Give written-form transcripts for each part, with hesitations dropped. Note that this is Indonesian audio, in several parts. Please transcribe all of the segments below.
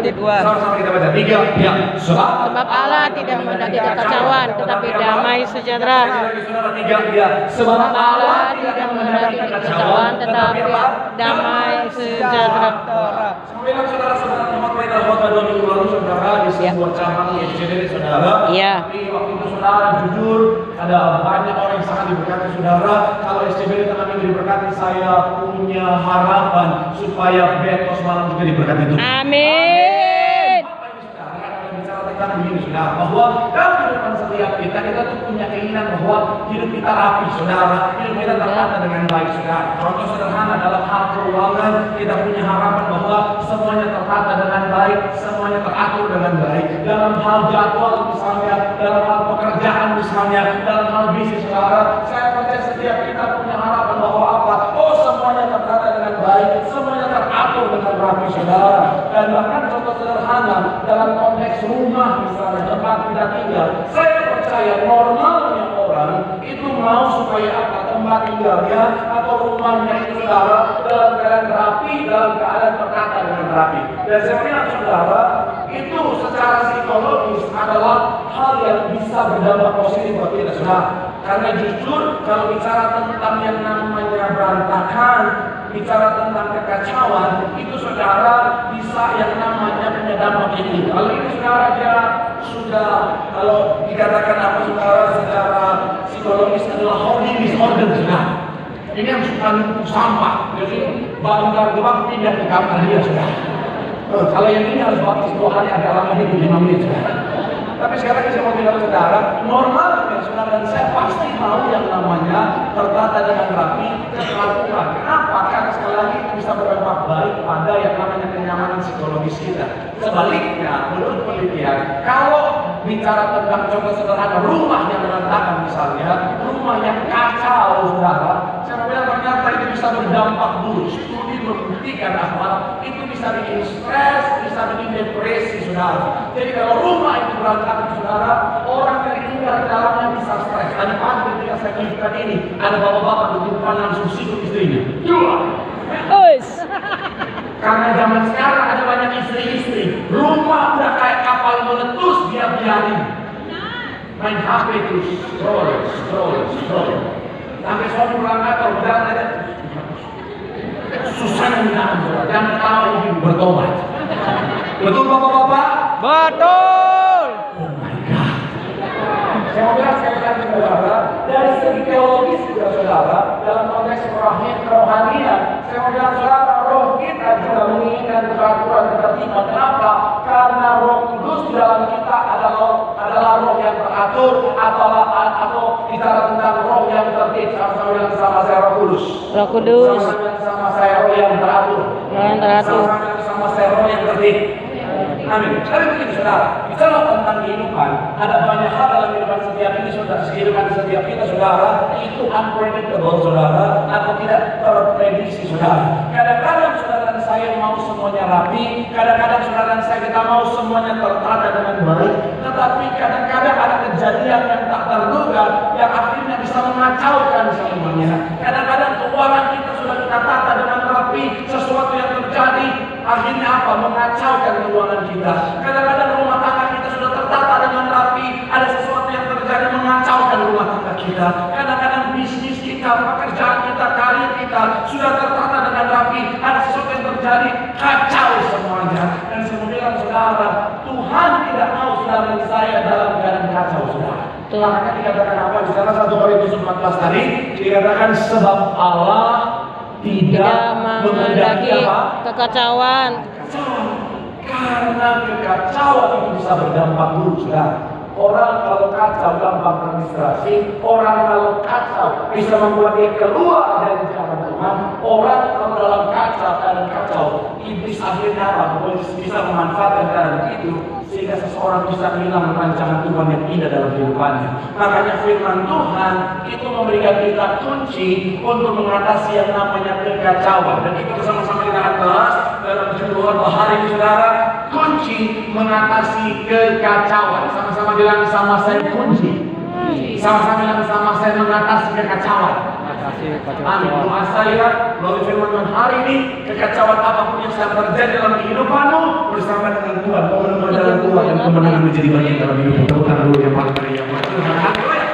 2022. Sama-sama kita baca 3 ya. Sebab Allah tidak menghendaki kekacauan, tetapi damai sejahtera. Sebab Allah tidak menghendaki kekacauan, tetapi damai sejahtera. Semoga saudara-saudara khotbah khotbah 2 minggu lalu saudara di sebuah cabang SCD saudara. Iya. Tapi waktu itu saudara jujur ada banyak orang yang sangat diberkati saudara. Kalau SCD tengah minggu diberkati, saya punya harapan supaya Betos malam juga diberkati itu. Amin. Apa ini saudara? Kalau bicara tentang begini saudara, bahwa dalam kehidupan setiap kita tuh punya keinginan bahwa hidup kita rapi saudara, hidup kita tertata dengan baik saudara. Contoh sederhana dalam hal keuangan, kita punya harapan bahwa semuanya tertata dengan baik, semuanya teratur dengan baik. Dalam hal jadwal misalnya, dalam hal pekerjaan misalnya, dalam hal bisnis saudara, saya percaya setiap kita punya harapan bahwa apa? Oh, semuanya tertata dengan baik, semuanya teratur dengan rapi saudara. Dan bahkan contoh sederhana dalam konteks rumah misalnya tempat kita tinggal, saya percaya normalnya orang itu mau supaya apa? Tempat tinggalnya atau rumahnya itu saudara dalam keadaan rapi, dalam keadaan tertata dengan rapi. Dan saya bilang saudara, itu secara psikologis adalah hal yang bisa berdampak positif buat kita saudara. Karena jujur kalau bicara tentang yang namanya berantakan, bicara tentang kekacauan, itu saudara bisa yang namanya punya dampak ini. Kalau itu saudara dia sudah, kalau dikatakan apa saudara secara psikologis adalah hoarding disorder saudara. Ini yang suka numpuk sampah, jadi banggar gebak pindah ke kamar dia saudara. Kalau yang ini harus baptis 2 hari agak lama di 5 menit saudara. Tapi sekarang saya mau bilang saudara, normal ya saudara, dan saya pasti mau yang namanya tertata dengan rapi, teraturan. Kenapa? Karena sekali lagi itu bisa berdampak baik pada yang namanya kenyamanan psikologis kita. Sebaliknya, menurut penelitian, kalau bicara tentang contoh sederhana rumah yang berantakan misalnya, rumah yang kacau saudara, saya bilang ternyata itu bisa berdampak buruk. Studi membuktikan apa? Itu bisa bikin stres, bisa bikin depresi saudara. Jadi kalau rumah itu berantakan saudara, orang yang tinggal di dalamnya bisa stres. Tadi pagi ketika saya tunjukkan ini, ada bapak-bapak di depan langsung sikut istrinya. Karena zaman sekarang ada banyak istri-istri, rumah udah kayak kapal meletus, dia biarin main HP terus, scroll. Sampai suami pulang kantor, udah ada susah minta ampun, dan tahu ibu bertobat. Betul bapak-bapak? Betul. Oh my God. Saya mau bilang sekali lagi saudara, dari segi teologis juga saudara, dalam konteks kerohanian, saya mau bilang saudara, roh kita juga menginginkan peraturan ketertiban. Kenapa? Karena Roh Kudus di dalam kita adalah roh yang teratur, atau bicara tentang roh yang tertib. Sama-sama bilang sama saya Roh Kudus. Roh Kudus. Sama saya roh yang teratur. Roh yang teratur. Sama saya roh yang tertib. Amin. Tapi begini saudara, bicara tentang kehidupan, ada banyak hal dalam kehidupan setiap ini saudara, kehidupan setiap kita saudara, itu unpredictable saudara, atau tidak terprediksi saudara. Kadang-kadang saudara dan saya mau semuanya rapi, kadang-kadang saudara dan saya kita mau semuanya tertata dengan baik, tetapi kadang-kadang ada kejadian yang tak terduga yang akhirnya bisa mengacaukan semuanya. Kadang-kadang keuangan kita sudah kita tata dengan rapi, sesuatu yang terjadi akhirnya apa? Mengacaukan keuangan kita. Kadang-kadang rumah tangga kita sudah tertata dengan rapi, ada sesuatu yang terjadi mengacaukan rumah tangga kita. Kadang-kadang bisnis kita, pekerjaan kita, karir kita sudah tertata dengan rapi, ada sesuatu yang terjadi kacau semuanya. Dan saya bilang saudara, Tuhan tidak mau saudara dan saya dalam keadaan kacau saudara. Makanya dikatakan apa? Di sana 1 Korintus 14 tadi dikatakan sebab Allah tidak menghendaki kekacauan. Karena kekacauan itu bisa berdampak buruk saudara. Orang kalau kacau gampang terdistraksi, orang kalau kacau bisa membuat dia keluar dari jalan Tuhan. Orang kalau dalam kacau, iblis akhirnya apa? Bisa memanfaatkan keadaan itu sehingga seseorang bisa hilang rancangan Tuhan yang indah dalam kehidupannya. Makanya firman Tuhan itu memberikan kita kunci untuk mengatasi yang namanya kekacauan. Dan itu bersama-sama kita akan bahas dalam judul hari ini saudara, kunci mengatasi kekacauan. Sama-sama bilang sama saya kunci. Sama-sama bilang sama saya mengatasi kekacauan. Amin. Doa saya melalui firman Tuhan hari ini, kekacauan apapun yang sedang terjadi dalam kehidupanmu bersama dengan kemenangan menjadi bagian dalam hidup. Tepuk tangan dulu yang paling meriah buat Tuhan. Haleluya.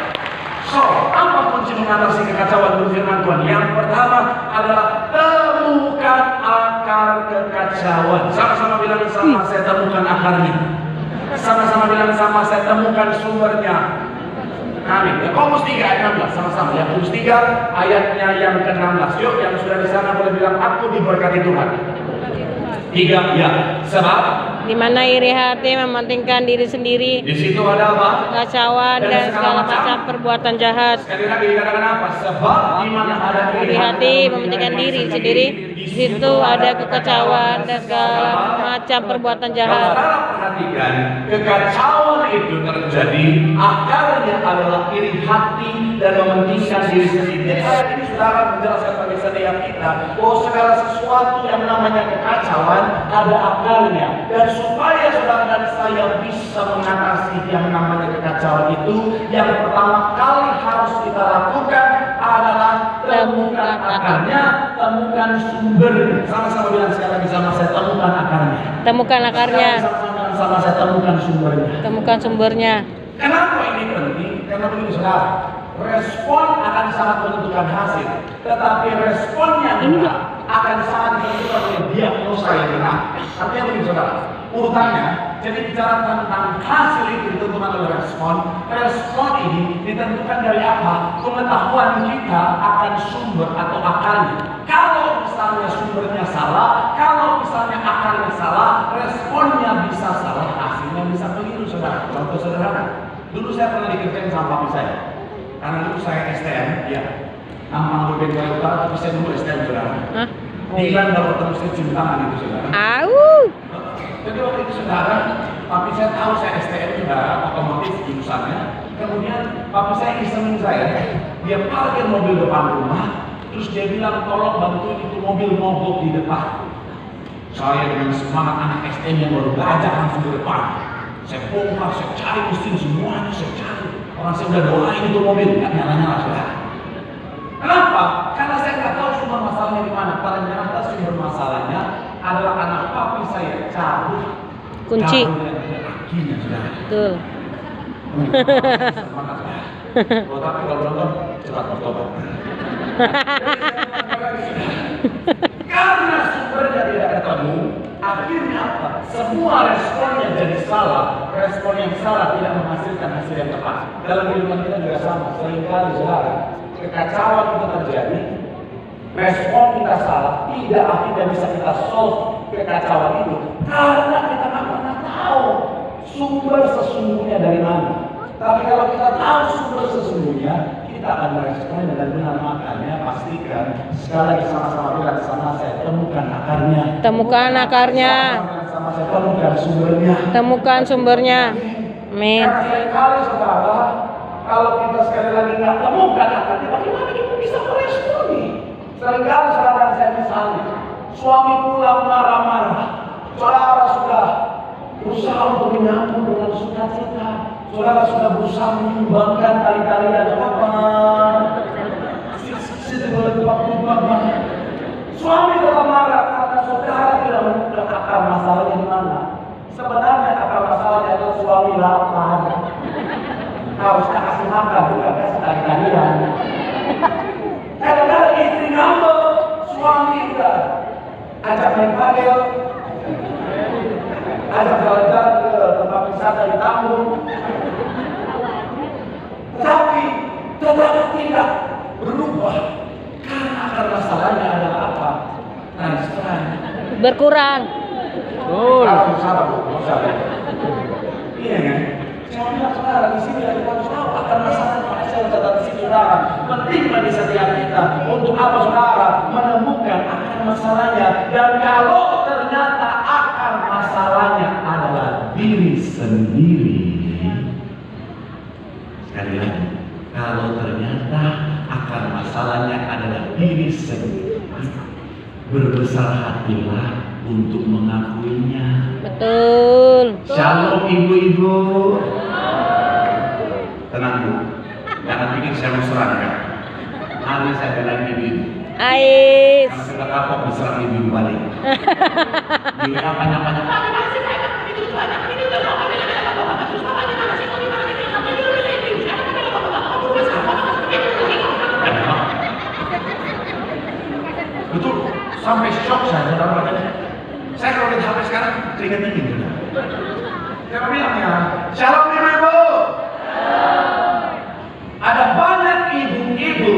So, apa kunci mengatasi kekacauan menurut firman Tuhan? Yang pertama adalah temukan akar kekacauan. Sama-sama bilang sama, saya temukan akarnya. Sama-sama bilang sama, saya temukan sumbernya. Amin. Yakobus 3 ayat 16 sama-sama. Yakobus 3 ayatnya yang ke-16. Yuk, yang sudah di sana boleh bilang aku diberkati Tuhan. 3 ya. Sebab Di mana iri hati mementingkan diri sendiri, di situ ada apa? kekacauan dan segala macam perbuatan jahat. Sekali lagi dikatakan apa? Sebab di mana ada Iri hati mementingkan diri sendiri, di situ ada kekacauan dan segala macam perbuatan jahat. Saudara perhatikan, kekacauan itu terjadi akarnya adalah iri hati dan mementingkan diri sendiri. Jadi ayat ini saudara menjelaskan bagi setiap kita bahwa segala sesuatu yang namanya kekacauan ada akarnya. Dan supaya saudara dan saya bisa mengatasi yang namanya kekacauan itu, yang pertama kali harus kita lakukan adalah temukan akarnya, temukan sumbernya. Sama-sama bilang sekali lagi sama saya, temukan akarnya. Temukan akarnya, Sama saya temukan sumbernya. temukan sumbernya. Kenapa ini penting? Karena begini saudara, respon akan sangat menentukan hasil, tetapi responnya benar akan sangat menentukan oleh diagnosa yang benar. Artinya begini saudara, urutannya, jadi bicara tentang hasil itu ditentukan oleh respon. Respon ini ditentukan dari apa? Pengetahuan kita akan sumber atau akarnya. Kalau misalnya sumbernya salah, kalau misalnya akarnya salah, responnya bisa salah, hasilnya bisa keliru saudara. Contoh sederhana, dulu saya pernah dikerjain sama papi saya. Karena dulu saya STM, ya. Nama Bogor Utara, tapi saya dulu STM saudara. Hah? Dilan kalau ketemu saya cium tangan itu saudara. Au. Jadi waktu itu saudara, papi saya tahu saya STM saudara, otomotif jurusannya. Kemudian papi saya isengin saya, dia parkir mobil depan rumah, terus dia bilang tolong bantuin itu mobil mogok di depan. Saya dengan semangat anak STM yang baru belajar langsung di depan. Saya bongkar, saya cari mesin semuanya, saya cari. Orang saya udah doain itu mobil, nggak nyala-nyala saudara. Kenapa? Karena saya nggak tahu sumber masalahnya di mana. Ternyata sumber masalahnya adalah anak papi saya cabut Kunci. kakinya saudara. Betul. Semangat ya. Oh, tapi kalau nonton cepat bertobat. Karena sumbernya tidak ketemu, akhirnya apa? Semua responnya jadi salah. Respon yang salah tidak menghasilkan hasil yang tepat. Dalam kehidupan kita juga sama. Seringkali saudara, kekacauan itu terjadi, respon kita salah, tidak akhirnya bisa kita solve kekacauan itu karena kita nggak pernah tahu sumber sesungguhnya dari mana. Tapi kalau kita tahu sumber sesungguhnya, kita akan merespon dengan benar. Makanya pastikan sekali lagi sama-sama bilang sama saya, temukan akarnya. Temukan akarnya, Sama saya, temukan sumbernya. temukan sumbernya. Amin. Karena seringkali saudara, kalau kita sekali lagi nggak temukan akarnya, bagaimana kita bisa meresponi? Seringkali saudara saya misalnya, suami pulang marah-marah, saudara sudah berusaha untuk menyambut dengan sukacita, saudara sudah berusaha menyumbangkan tali-tali dan apa? Suami tetap marah karena saudara tidak menemukan akar masalahnya di mana. Sebenarnya akar masalahnya adalah suami lapar. Harusnya kasih makan, bukan kasih tali-talian. Kadang-kadang istri ngambek, suami udah ajak main padel, ajak jalan-jalan ke tempat wisata di Tambun. Tapi tetap tidak berubah karena akar masalahnya adalah apa? Transferan. Berkurang. Harus sabar, sabar. Iya kan? Saya bilang saudara di sini kita harus tahu akar masalahnya. Saya catat di sini saudara. Penting bagi setiap kita untuk apa saudara menemukan akar masalahnya. Dan kalau ternyata akar masalahnya adalah diri sendiri, sekali lagi, kalau ternyata akar masalahnya adalah diri sendiri, berbesar hatilah untuk mengakuinya. Betul. Shalom ibu-ibu. Tenang bu, jangan pikir saya mau serang ya. Mari saya belain ibu-ibu. Ais. Karena sudah kapok diserang ibu-ibu balik. Ibu apa nyapa-nyapa. Saya bilang ya, shalom ibu-ibu. Ada banyak ibu-ibu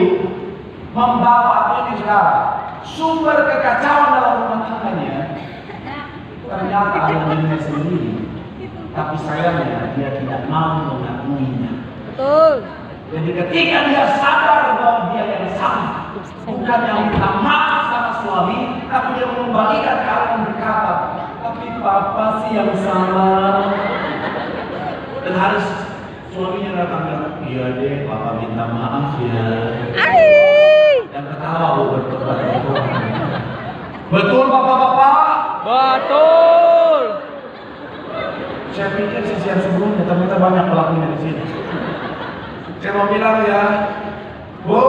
membawa apa ini sekarang sumber kekacauan dalam rumah tangganya. Ternyata ada dirinya sendiri, tapi sayangnya dia tidak mau mengakuinya. Betul. Jadi ketika dia sadar bahwa dia yang salah, bukan yang minta maaf sama suami, tapi dia mengembalikan keadaan berkata, tapi papa sih yang salah. Dan harus suaminya datang bilang, iya deh, papa minta maaf ya. Dan ketawa bertobat itu. Betul bapak-bapak? Betul. Saya pikir sesian sebelumnya ternyata banyak pelakunya di sini. Saya mau bilang ya, Bu,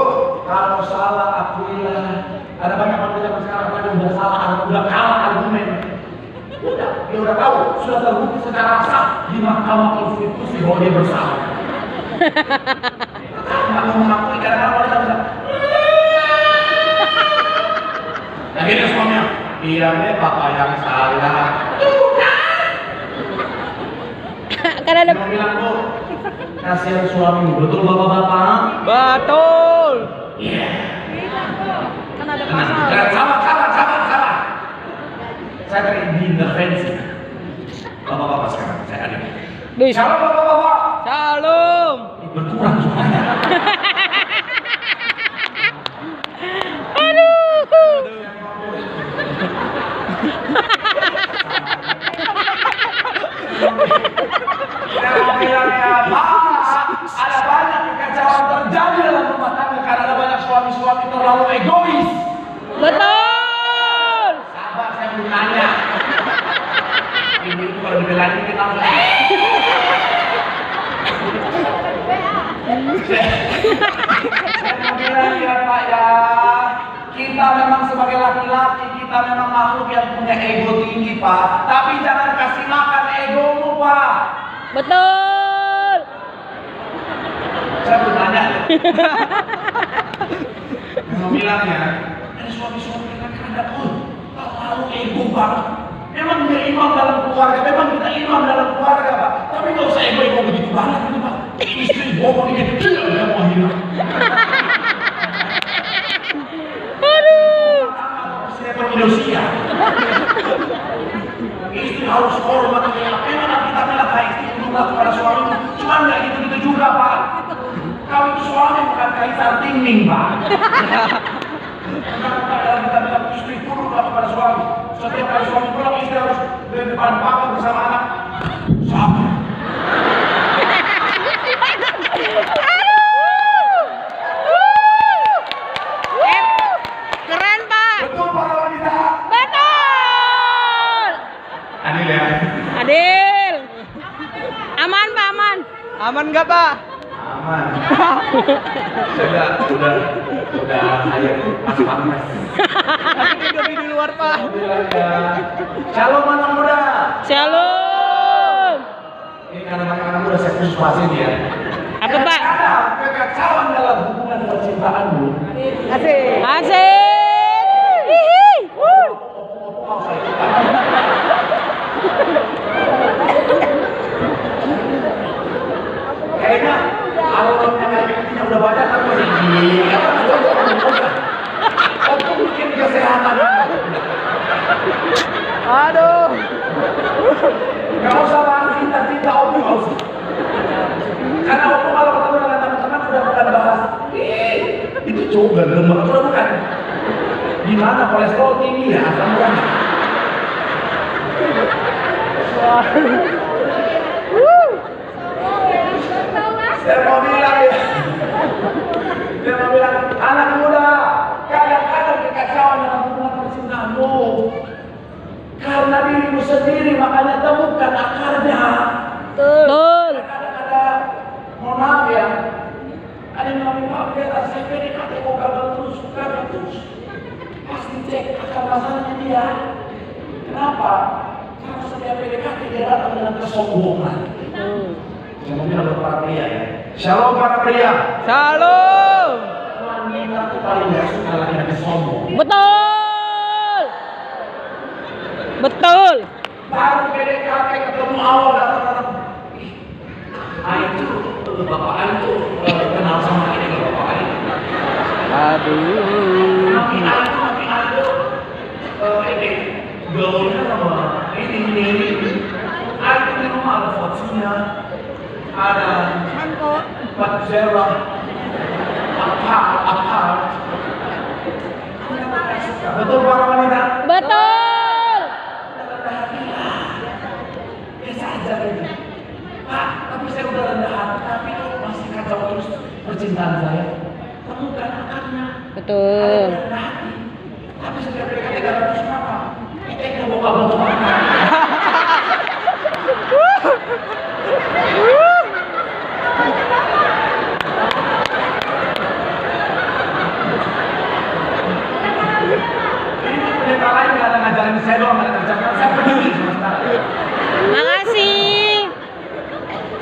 kalau salah akuilah. Ada banyak orang zaman sekarang yang udah salah, udah kalah argumen. Dia udah tahu, sudah terbukti secara sah di Mahkamah Konstitusi bahwa dia bersalah. Nggak mau mengakui kadang-kadang orang bilang, akhirnya suaminya, iya deh papa yang salah. Karena ada. Dia mau bilang, Bu, kasihan suami, betul bapak-bapak? Betul. Iya. Kan ada Tenang, pasal. sabar. Saya tadi diintervensi. Bapak-bapak sekarang, saya ada. Duh. Shalom bapak-bapak. Shalom. Berkurang suaranya. Saya mau bilang ya, Pak, ada banyak kekacauan terjadi dalam rumah tangga karena ada banyak suami-suami terlalu egois. Betul. Sabar, saya mau nanya. Ibu itu kalau dibelain dikit langsung. Saya mau bilang ya Pak ya, kita memang sebagai laki-laki, kita memang makhluk yang punya ego tinggi Pak. Tapi jangan kasih makan egomu Pak. Betul. Saya mau nanya. Saya mau bilang ya, ada suami-suami yang kadang-kadang terlalu ego banget. Memang dia imam dalam keluarga, memang kita imam dalam keluarga Pak. Tapi nggak usah ego begitu banget gitu Pak. Istri bohong dikit, dia mau hilang. Aduh. Sinetron Indonesia. Istri harus hormat dia. Memang kita bilang istri hormat kepada suami. Cuma nggak gitu-gitu juga Pak. Kau itu suami bukan Kaisar Tingning Pak. Kita bilang istri hormat kepada suami. Setiap kali suami pulang istri harus di depan pagar bersama anak. Sabar. Keren Pak. Betul para wanita. Betul. Adil ya. Adil. Aman Pak, aman. Aman nggak Pak? Aman. Saya udah kayak pas panas. Tapi di luar Pak. Shalom anak muda. Shalom. Ini karena anak muda saya khusus bahas ini ya. Apa Pak? Ada kekacauan dalam hubungan percintaanmu. Asik. Asik. Hihi. Mau saya ikutan. Kayaknya alurnya kayak udah banyak tapi masih gini. Aku bikin kesehatan. Aduh. Gak usah bahas cinta-cinta Om, gak usah. Karena Om kalau ketemu dengan teman-teman udah bukan bahas itu coba lemak, udah bukan. Gimana kolesterol tinggi ya, asam urat. Saya mau bilang ya, saya mau bilang anak muda, kadang-kadang kekacauan dalam hubungan percintaanmu karena dirimu sendiri, makanya temukan akarnya. Betul. Kadang-kadang ada, mohon maaf ya, ada yang bilang, Pak, biar saya PDKT kok gagal terus. Pasti cek akar masalahnya dia. Kenapa? Karena setiap PDKT dia datang dengan kesombongan. Saya mau bilang buat para pria ya. Shalom para pria. Shalom. Wanita itu paling gak suka laki-laki sombong. Betul. Betul. baru PDKT ketemu awal datang. Itu bapak itu kenal sama ini kalau bapak ini. Aduh. Nabi itu ini gaulnya sama ini. Aku di rumah ada fotonya, ada pajero, apa. Betul para wanita? Betul. Biasa aja ini. Pak, tapi saya udah rendah hati, tapi masih kacau terus percintaan saya. Temukan akarnya. Betul. Rendah hati. Tapi setiap mereka 300 apa? Kita buka-buka. Pendeta lain nggak ada ngajarin saya doang, nggak ada kerjaan saya peduli sama sekali. Makasih.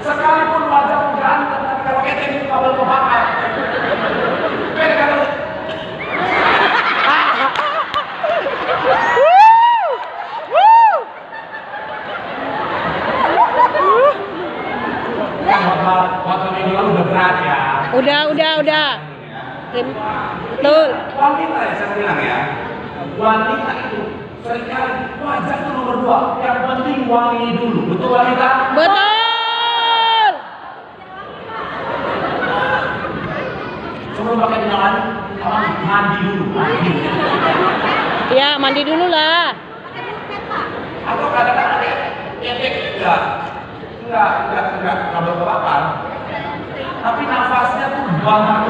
Sekalipun wajahmu ganteng, tapi kalau ketek itu kabel kebakar. Beda kalau waktu minggu lalu udah berat ya. Udah. Betul. Wanita ya saya bilang ya. Wanita itu seringkali wajah itu nomor 2. Yang penting wangi dulu. Betul wanita? Betul. Sebelum pakai minyak mandi dulu. Ya, mandi dulu lah. Atau kadang-kadang ada ketek enggak kabel kebakar. Tapi nafasnya tuh bakar.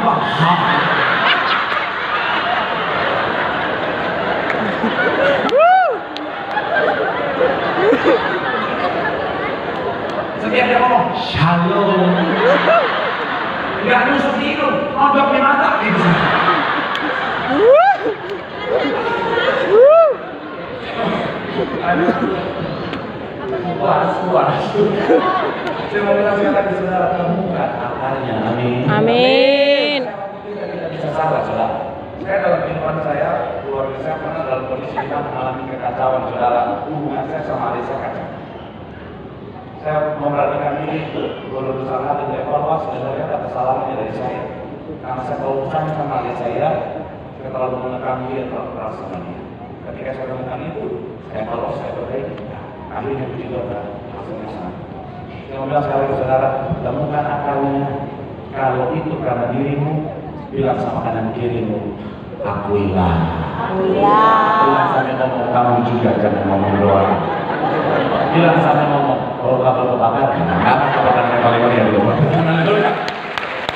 Setiap dia ngomong shalom, nggak nusuk di hidung, nodok di mata gitu. Puas. Saya mau bilang sekali lagi saudara, temukan akarnya. Amin. Kita bisa sabar, saudara. Saya dalam kehidupan saya, keluarga saya pernah dalam kondisi kita mengalami kekacauan, saudara. Hubungan saya sama adik saya kacau. Saya memberanikan diri berusaha dan evaluasi dan melihat ada kesalahannya dari saya. Karena saya terlalu sayang sama adik saya terlalu menekan dia, terlalu keras sama dia. Ketika saya temukan itu, saya evaluasi, saya perbaiki. Akhirnya puji Tuhan, hasilnya sama. Saya mau bilang sekali ke saudara, temukan akarnya. Kalau itu karena dirimu, bilang sama kanan kirimu, akuilah. Bilang sampai ngomong, kamu juga jangan ngomong doang. Bilang sampai ngomong, kalau kabel kebakar, kamu kebakar yang paling yang kedua.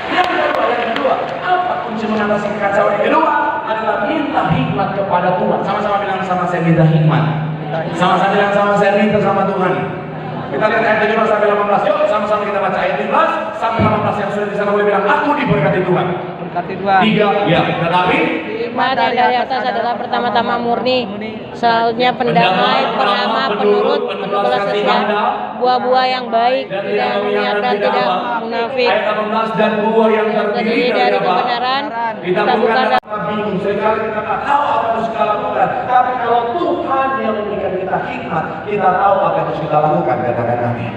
Yang kedua, apa kunci mengatasi kekacauan yang kedua? Adalah minta hikmat kepada Tuhan. Sama-sama bilang sama saya minta hikmat. Sama-sama bilang sama saya minta sama Tuhan. Kita lihat ayat 17 sampai 18. Yuk sama-sama kita baca ayat 17 sampai 18 yang sudah di sana boleh bilang aku diberkati Tuhan. Berkati Tuhan. 3 ya, tetapi Hikmat yang dari atas adalah pertama-tama murni, selanjutnya pendamai, pengamat, penurut, penuh belas kasihan, buah-buah yang baik, tidak memihak dan tidak munafik. Ayat 18 dan buah yang terdiri dari kebenaran, kita bukan bingung sekali kita tak tahu apa yang harus kita lakukan. Tapi kalau Tuhan yang memberikan kita hikmat, kita tahu apa yang harus kita lakukan. Katakan amin.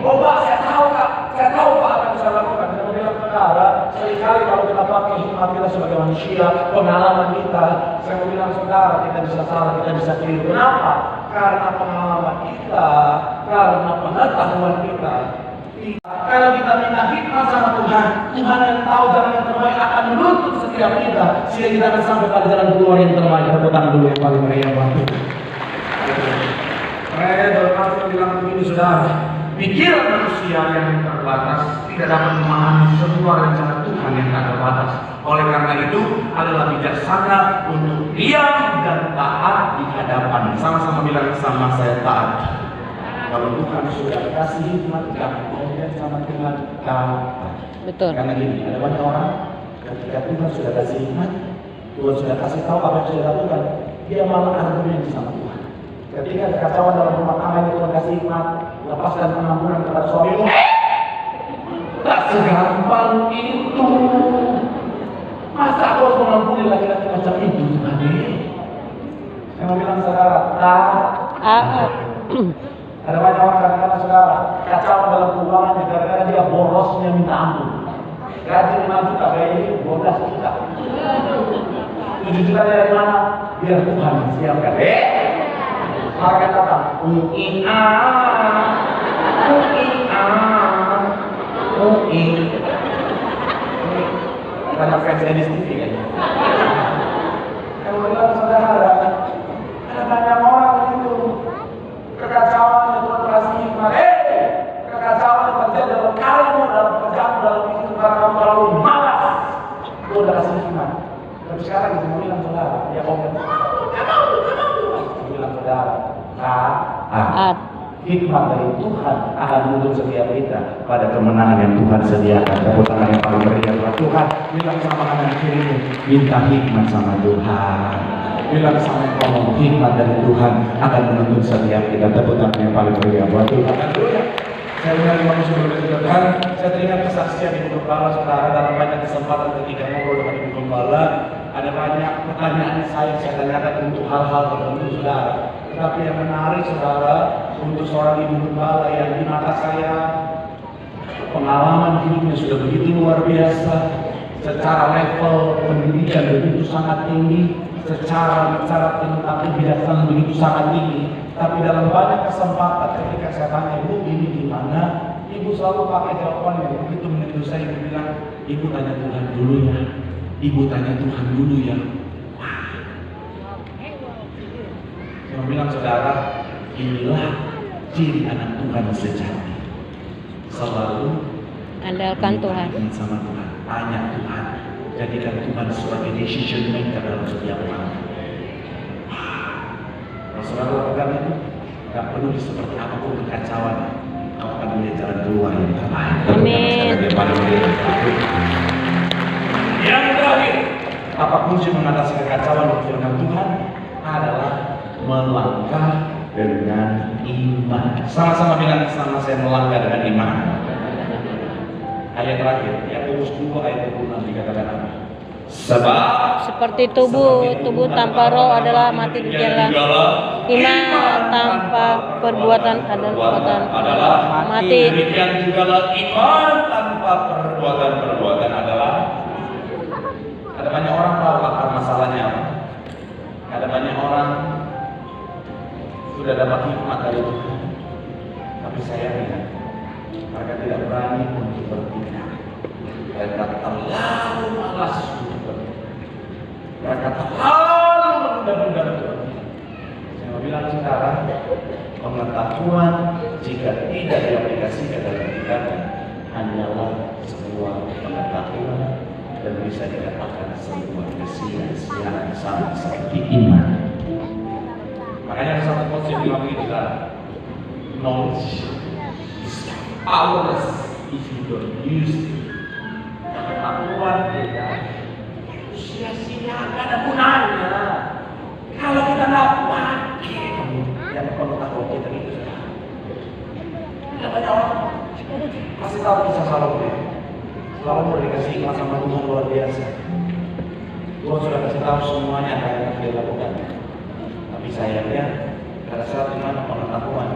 Oh Pak, saya tahu Kak, saya tahu Pak apa yang harus saya lakukan. Saya bilang saudara, seringkali kalau kita pakai hikmat kita sebagai manusia, pengalaman kita, saya mau bilang saudara, kita bisa salah, kita bisa keliru. Kenapa? Karena pengalaman kita, karena pengetahuan kita. Kalau kita minta hikmat sama Tuhan, Tuhan yang tahu jalan yang terbaik akan menuntut setiap kita, sehingga kita akan sampai pada jalan keluar yang terbaik. Tepuk tangan dulu yang paling meriah bantu. Saya berkata bilang begini saudara, pikiran manusia yang terbatas tidak dapat memahami semua rencana Tuhan yang tak terbatas. Oleh karena itu adalah bijaksana untuk diam dan taat di hadapan. Sama-sama bilang sama saya taat. Kalau Tuhan sudah kasih hikmat, jangan kemudian sama Tuhan taat. Betul. Karena gini, ada banyak orang ketika Tuhan sudah kasih hikmat, Tuhan sudah kasih tahu apa yang sudah lakukan, dia malah argumen sama Tuhan. Ketika kekacauan dalam rumah tangga Tuhan kasih hikmat, lepaskan pengampunan kepada suamimu. Tak segampang itu. Masa aku harus mengampuni laki-laki macam itu Tuhan? Saya mau bilang saudara, taat. Ada banyak orang kadang-kadang saudara kacau dalam keuangannya gara-gara dia borosnya minta ampun. Gaji 5 juta, gaya hidup 12 juta. 7 juta dari mana? Biar Tuhan yang siapkan. Mereka datang, banyak fans Edis TV kayaknya. Kalau bilang saudara, ada banyak orang itu kekacauan yang Tuhan kasih hikmat. Kekacauan yang terjadi dalam karirmu, dalam pekerjaan, dalam hidup karena kamu terlalu malas. Tuhan udah kasih hikmat. Tapi sekarang kita mau bilang saudara, ya komen. Bilang saudara, hikmat dari Tuhan akan menuntun setiap kita pada kemenangan yang Tuhan sediakan. Tepuk tangan yang paling meriah buat Tuhan. Bilang sama kanan kiri, minta hikmat sama Tuhan. Bilang sama yang ngomong, hikmat dari Tuhan akan menuntun setiap kita. Tepuk tangan yang paling meriah buat Tuhan. Saya bilang kamu sebelum Tuhan, saya teringat kesaksian Ibu Gembala saudara dalam banyak kesempatan ketika ngobrol dengan Ibu Gembala. Ada banyak pertanyaan saya tanyakan untuk hal-hal tertentu saudara. Tetapi yang menarik saudara, untuk seorang Ibu Gembala yang di mata saya pengalaman hidupnya sudah begitu luar biasa, secara level pendidikan begitu sangat tinggi, secara tentang kebijaksanaan begitu sangat tinggi. Tapi dalam banyak kesempatan ketika saya tanya, Ibu ini gimana? Ibu selalu pakai jawaban yang begitu menyentuh saya. Ibu bilang, Ibu tanya Tuhan dulu ya. Ibu tanya Tuhan dulu ya. Saya bilang saudara, inilah ciri anak Tuhan sejati. Selalu andalkan Tuhan. Sama Tuhan, tanya Tuhan. Jadikan Tuhan sebagai decision maker dalam setiap langkah. Kalau saudara lakukan itu, gak perlu seperti apapun kekacauan, kau akan melihat jalan keluar yang terbaik. Amin. Yang terakhir, apa kunci mengatasi kekacauan di firman Tuhan adalah melangkah dengan iman. Sama-sama bilang sama saya, melangkah dengan iman. Ayat terakhir, Yakobus 2 ayat 26 dikatakan apa? Sebab seperti tubuh tanpa roh adalah mati demikianlah iman tanpa perbuatan adalah mati. Demikian jugalah iman tanpa perbuatan adalah. Ada banyak orang tahu akar masalahnya apa? Ada banyak orang sudah dapat hikmat dari Tuhan, tapi saya tidak. Mereka tidak berani untuk bertindak. Mereka terlalu malas untuk bertindak. Mereka terlalu menunda-nunda untuk bertindak. Saya mau bilang sekarang, pengetahuan jika tidak diaplikasikan dalam tindakan hanyalah sebuah pengetahuan dan bisa dikatakan sebuah kesia-siaan sama seperti iman. Makanya satu konsep bilang begini, knowledge is powerless if you don't use it. Pengetahuan tidak sia-sia, nggak ada gunanya kalau kita nggak pakai yang pengetahuan kita itu. Tidak banyak orang kasih tahu kisah Salomo. Salomo dikasih hikmat sama Tuhan luar biasa. Tuhan sudah kasih tahu semuanya apa yang harus dilakukan. Tapi sayangnya pada saat dimana pengetahuan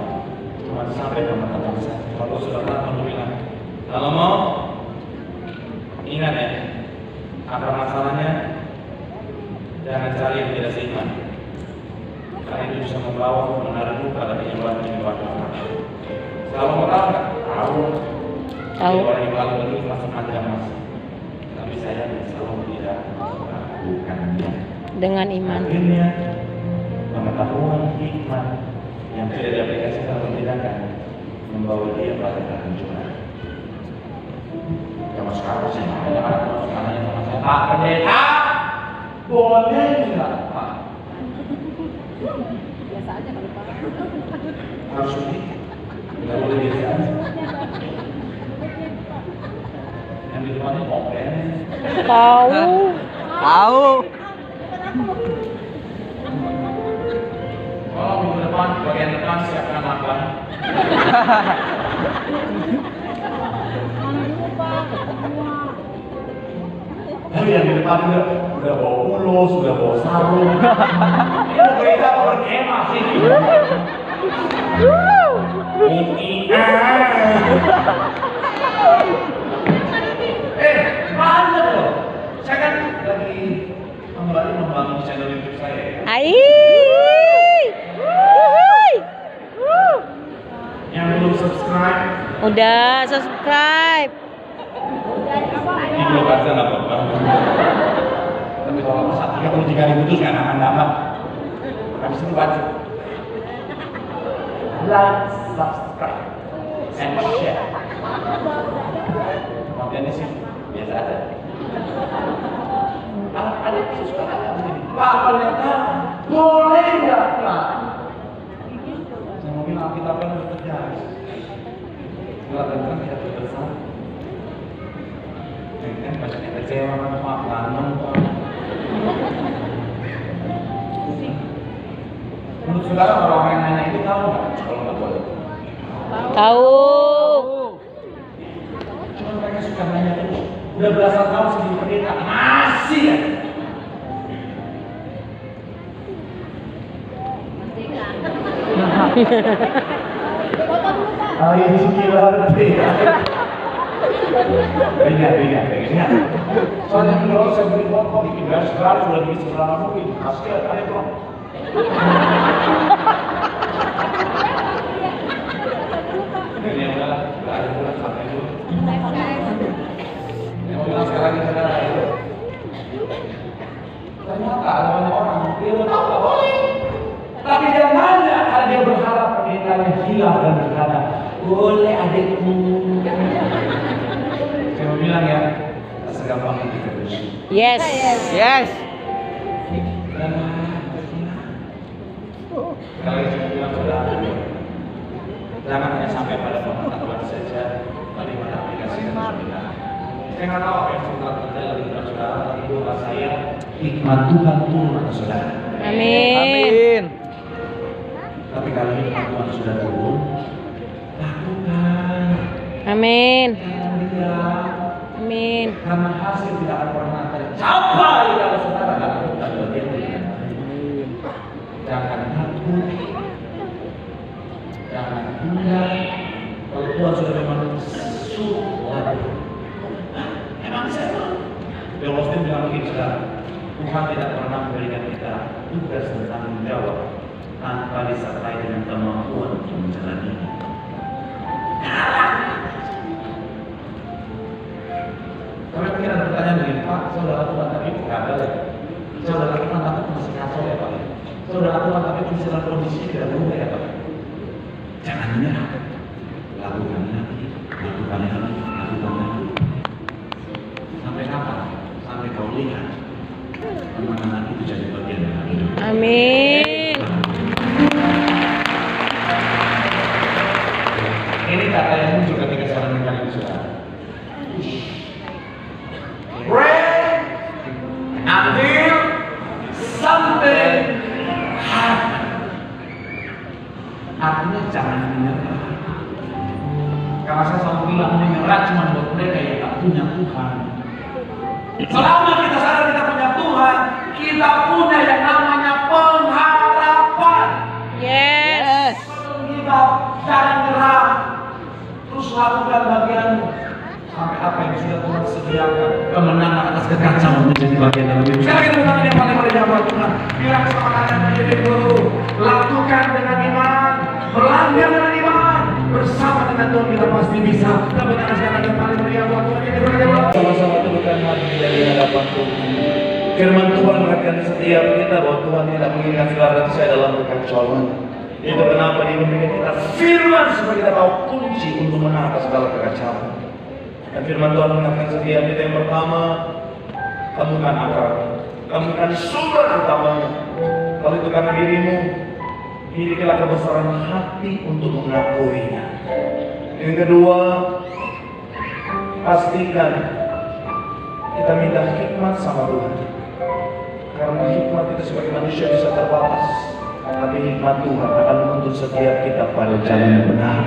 cuma sampai pengetahuan saja. Kalau sudah tahu bilang, kalau mau ingat ya, akar masalahnya jangan cari yang tidak seiman, karena itu bisa membawa kebenaran duka dan penyembahan Tuhan. Kalau mau tahu nggak? Tahu. Orang yang paling begitu masuk aja mas. Tapi saya selalu tidak melakukannya dengan iman. Akhirnya pengetahuan hikmat yang tidak diaplikasikan dalam tindakan membawa dia pada kehancuran. Zaman sekarang sih banyak anak anaknya sama saya, Pak Pendeta, boleh nggak Pak? Biasa aja kalau Pak. Harus begitu, nggak boleh biasa aja. Yang di depannya komplain. Tahu. Oh, minggu depan, bagian depan siapkan makan. Tapi yang di depan udah bawa ulos, udah bawa sarung. Ini gereja apa berkemah sih? Mana loh? Saya kan lagi kembali membangun channel YouTube saya. Yang belum subscribe, Udah subscribe. di blog aja nggak apa-apa. Tapi kalau 33.000 itu nggak nambah. Habis itu wajib like, subscribe, and share. Kemudian di sini biasa aja. Ada yang suka ada begini. Pak, ternyata boleh nggak Pak? Saya mau bilang kita kan harus terjadi. Kelihatan kan tidak terbesar. Kan banyaknya kecewa kan Pak, tanam Pak. Menurut saudara orang yang nanya itu tahu nggak? Kalau nggak boleh. Tahu. Cuma mereka suka nanya terus. Udah belasan tahun sebelum pendeta masih ya. Ayo sekilar Ingat. Soalnya kalau saya beli rokok di sebelah sudah di sebelah mungkin kasih ada belum? Ini yang udahlah, nggak ada bulan sampai dulu. Yang mau bilang sekali lagi saudara itu. Ternyata ada banyak orang dia udah tahu nggak boleh. Tapi dia nanya karena dia berharap pendetanya hilang dan berkata, boleh adikku. Saya mau bilang ya, tak segampang itu terus. Yes. Sekali lagi saya bilang saudara, jangan hanya sampai pada pengetahuan saja, tapi pada aplikasi dan saudara. Saya nggak tahu apa yang sebentar terjadi dalam hidup saudara, tapi doa saya hikmat Tuhan turun atas saudara. Amin. Tapi kalau hikmat Tuhan sudah turun, lakukan. Amin. Jangan diam. Amin. Karena hasil tidak akan pernah tercapai kalau saudara nggak lakukan bagian dengan baik. Jangan takut, jangan tunda. Kalau Tuhan sudah memang sudah, emang saya. Paulus bilang begini saudara, Tuhan tidak pernah memberikan kita tugas dan tanggung jawab tanpa disertai dengan kemampuan untuk menjalaninya. Tapi mungkin ada pertanyaan begini, Pak, saya udah lakukan tapi itu gagal ya. Saya udah lakukan tapi masih kacau ya Pak. Saya udah lakukan tapi masih dalam kondisi tidak berubah ya Pak. Jangan menyerah. Lakukan lagi, lakukan lagi, lakukan lagi. Sampai kapan? Sampai kau lihat kemenangan itu jadi bagian dari hidup. Amin. Ini kata yang muncul ketika saya mendengar itu saudara. Pray until something happen. Artinya jangan menyerah. Karena saya selalu bilang menyerah cuma buat mereka yang tak punya Tuhan. Selama kita sadar kita punya Tuhan, kita punya yang namanya pengharapan. Yes. Kita jangan nyerah. Terus lakukan bagianmu. Sampai apa yang sudah Tuhan sediakan, kemenangan atas kekacauan menjadi bagian dalam hidup. Sekarang kita bukan yang paling meriah buat Tuhan. Bilang sama kalian diri dulu, lakukan dengan iman, melanggar dengan iman, bersama dengan Tuhan kita pasti bisa. Tapi dengan sekarang yang paling meriah buat Tuhan ini berdua. Sama-sama tundukkan hati dari hadapan Tuhan. Firman Tuhan mengingatkan setiap kita bahwa Tuhan tidak menginginkan saudara dan saya dalam kekacauan. Itu kenapa Dia memberikan kita firman supaya kita tahu kunci untuk menang atas segala kekacauan. Dan firman Tuhan mengatakan setiap kita yang pertama, temukan akar, temukan sumber utamanya. Kalau itu karena dirimu, milikilah kebesaran hati untuk mengakuinya. Yang kedua, pastikan kita minta hikmat sama Tuhan. Karena hikmat kita sebagai manusia bisa terbatas, tapi hikmat Tuhan akan menuntun setiap kita pada jalan yang benar.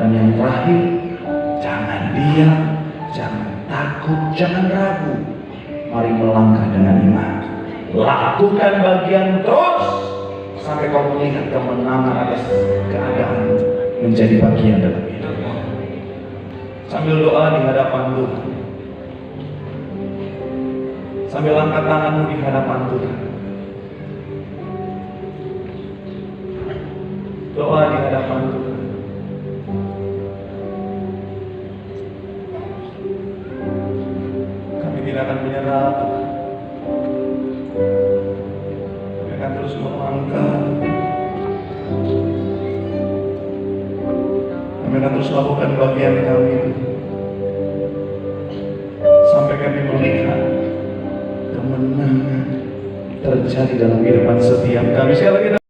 Dan yang terakhir, jangan diam, jangan takut, jangan ragu. Mari melangkah dengan iman. Lakukan bagian terus sampai kau melihat kemenangan atas keadaan menjadi bagian dalam hidupmu. Sambil doa di hadapan Tuhan, sambil angkat tanganmu di hadapan Tuhan, doa di hadapan Tuhan. Kami tidak akan menyerah, Tuhan. Kami akan terus melangkah. Kami akan terus lakukan bagian kami sampai kami melihat kemenangan terjadi dalam kehidupan setiap kami. Sekali lagi